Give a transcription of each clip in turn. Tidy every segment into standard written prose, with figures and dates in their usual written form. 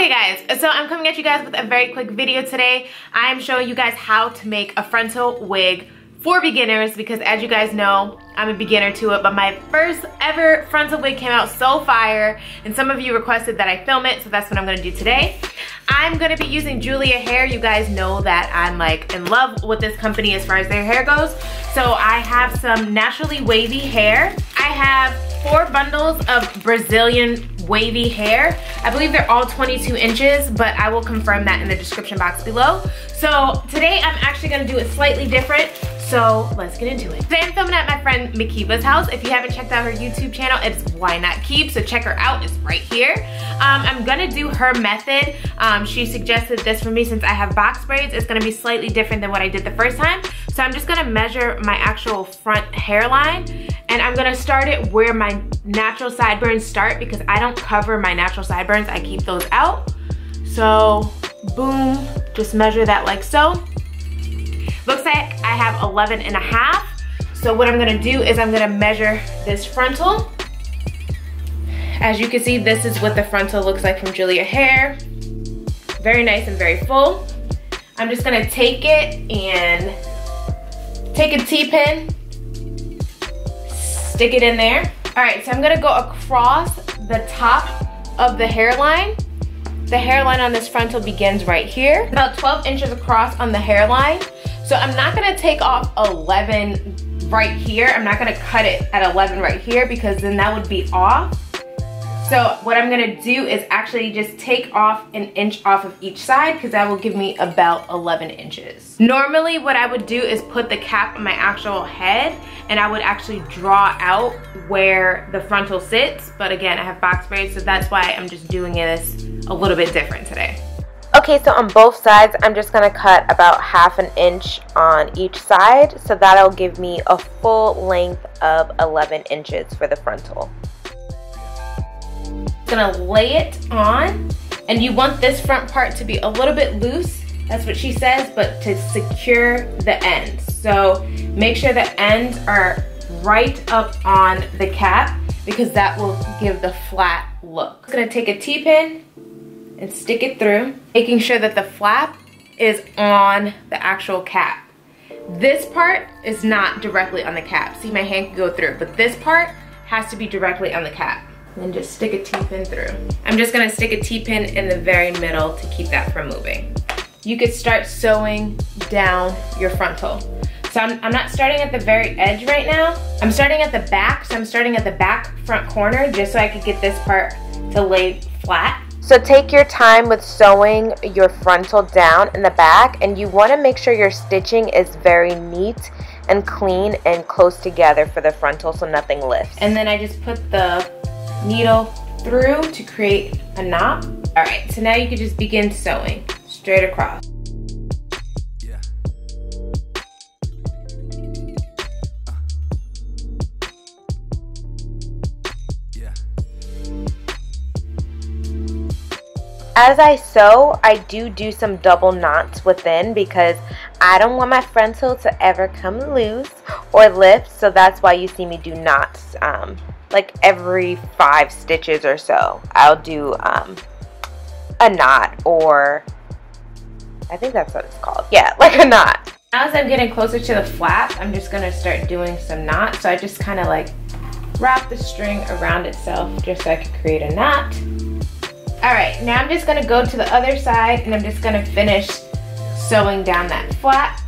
Okay guys, so I'm coming at you guys with a very quick video today. I'm showing you guys how to make a frontal wig for beginners because as you guys know, I'm a beginner to it, but my first ever frontal wig came out so fire and some of you requested that I film it, so that's what I'm gonna do today. I'm gonna be using Julia Hair. You guys know that I'm like in love with this company as far as their hair goes. So I have some naturally wavy hair. I have 4 bundles of Brazilian wavy hair. I believe they're all 22 inches, but I will confirm that in the description box below. So today I'm actually gonna do it slightly different. So let's get into it. Today I'm filming at my friend Makiba's house. If you haven't checked out her YouTube channel, it's Ynotkeeb, so check her out, it's right here. I'm gonna do her method. She suggested this for me since I have box braids. It's gonna be slightly different than what I did the first time. So I'm just gonna measure my actual front hairline and I'm gonna start it where my natural sideburns start because I don't cover my natural sideburns, I keep those out. So boom, just measure that like so. Looks like I have 11.5. So what I'm gonna do is I'm gonna measure this frontal. As you can see, this is what the frontal looks like from Julia Hair. Very nice and very full. I'm just gonna take it and take a T-pin, stick it in there. All right, so I'm gonna go across the top of the hairline. The hairline on this frontal begins right here, about 12 inches across on the hairline. So I'm not gonna take off 11 right here. I'm not gonna cut it at 11 right here because then that would be off. So what I'm gonna do is actually just take off 1 inch off of each side because that will give me about 11 inches. Normally what I would do is put the cap on my actual head and I would actually draw out where the frontal sits. But again, I have box braids, so that's why I'm just doing this a little bit different today. Okay, so on both sides, I'm just gonna cut about 1/2 inch on each side. So that'll give me a full length of 11 inches for the frontal. Gonna lay it on, and you want this front part to be a little bit loose, that's what she says, but to secure the ends. So make sure the ends are right up on the cap because that will give the flat look. I'm gonna take a T-pin and stick it through, making sure that the flap is on the actual cap. This part is not directly on the cap. See, my hand can go through, but this part has to be directly on the cap. And just stick a T-pin through. I'm just gonna stick a T-pin in the very middle to keep that from moving. You could start sewing down your frontal. So I'm not starting at the very edge right now. I'm starting at the back, so I'm starting at the back front corner just so I could get this part to lay flat. So take your time with sewing your frontal down in the back, and you want to make sure your stitching is very neat and clean and close together for the frontal so nothing lifts. And then I just put the needle through to create a knot. All right, so now you can just begin sewing straight across. As I sew, I do some double knots within because I don't want my frontal to ever come loose or lift, so that's why you see me do knots like every 5 stitches or so. I'll do a knot, or I think that's what it's called. Yeah, like a knot. As I'm getting closer to the flap, I'm just gonna start doing some knots. So I just kind of like wrap the string around itself just so I can create a knot. All right, now I'm just gonna go to the other side and I'm just gonna finish sewing down that flap.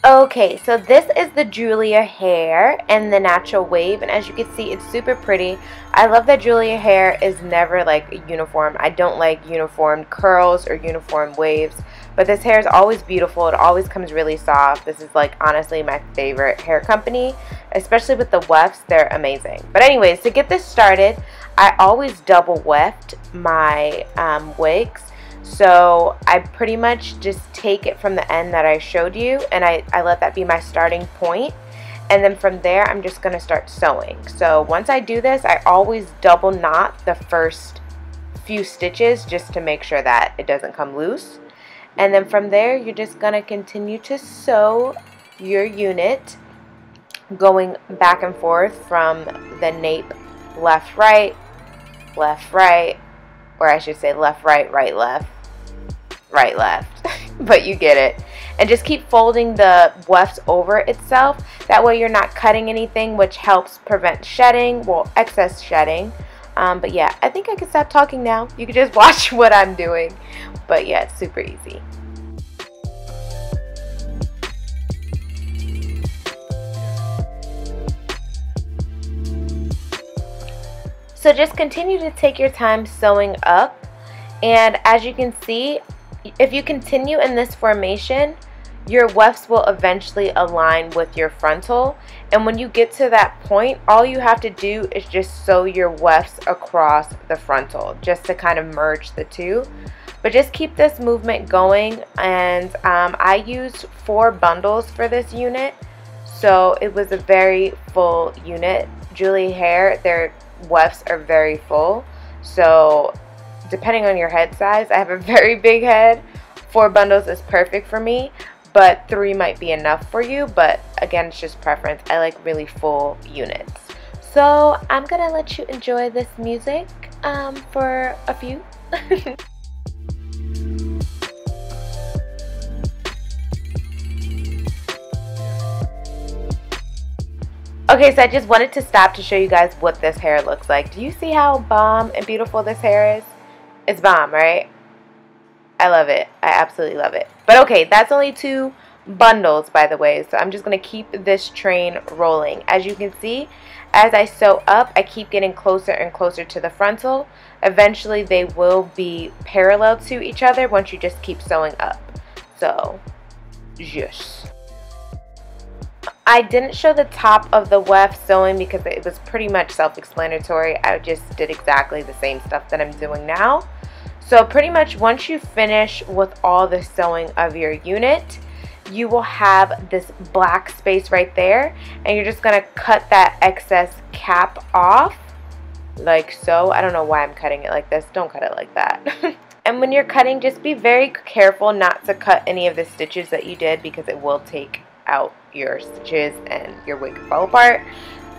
Okay, so this is the Julia Hair and the natural wave, and as you can see, it's super pretty. I love that Julia Hair is never like uniform. I don't like uniform curls or uniform waves, but this hair is always beautiful. It always comes really soft. This is like honestly my favorite hair company, especially with the wefts. They're amazing. But anyways, to get this started, I always double weft my wigs. So I pretty much just take it from the end that I showed you, and I let that be my starting point. And then from there, I'm just going to start sewing. So once I do this, I always double knot the first few stitches just to make sure that it doesn't come loose. And then from there, you're just going to continue to sew your unit, going back and forth from the nape left, right, or I should say left, right, right, left, but you get it. And just keep folding the wefts over itself. That way you're not cutting anything, which helps prevent shedding, well, excess shedding. But yeah, I think I can stop talking now. You can just watch what I'm doing. But yeah, it's super easy. So just continue to take your time sewing up. And as you can see, if you continue in this formation, your wefts will eventually align with your frontal. And when you get to that point, all you have to do is just sew your wefts across the frontal, just to kind of merge the two. But just keep this movement going. And I used 4 bundles for this unit, so it was a very full unit. Julia hair, their wefts are very full, so depending on your head size, I have a very big head. 4 bundles is perfect for me, but 3 might be enough for you. But again, it's just preference. I like really full units. So I'm gonna let you enjoy this music for a few. Okay, so I just wanted to stop to show you guys what this hair looks like. Do you see how bomb and beautiful this hair is? It's bomb, right? I love it. I absolutely love it. But okay, that's only 2 bundles, by the way. So I'm just going to keep this train rolling. As you can see, as I sew up, I keep getting closer and closer to the frontal. Eventually, they will be parallel to each other once you just keep sewing up. So, yes. I didn't show the top of the weft sewing because it was pretty much self-explanatory. I just did exactly the same stuff that I'm doing now. So pretty much once you finish with all the sewing of your unit, you will have this black space right there, and you're just going to cut that excess cap off like so. I don't know why I'm cutting it like this. Don't cut it like that. And when you're cutting, just be very careful not to cut any of the stitches that you did, because it will take out your stitches and your wig fall apart,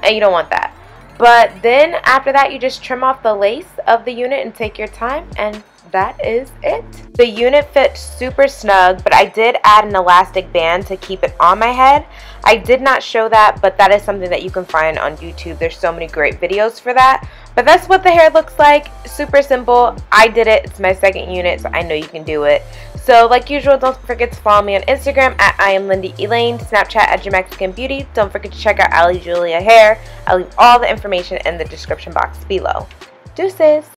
and you don't want that. But then after that, you just trim off the lace of the unit and take your time, and that is it. The unit fits super snug, but I did add an elastic band to keep it on my head. I did not show that, but that is something that you can find on YouTube. There's so many great videos for that. But that's what the hair looks like. Super simple. I did it. It's my 2nd unit, so I know you can do it. So like usual, don't forget to follow me on Instagram at iamLindaElaine, Snapchat at JamaicanBeauty. Don't forget to check out Ali Julia Hair. I'll leave all the information in the description box below. Deuces!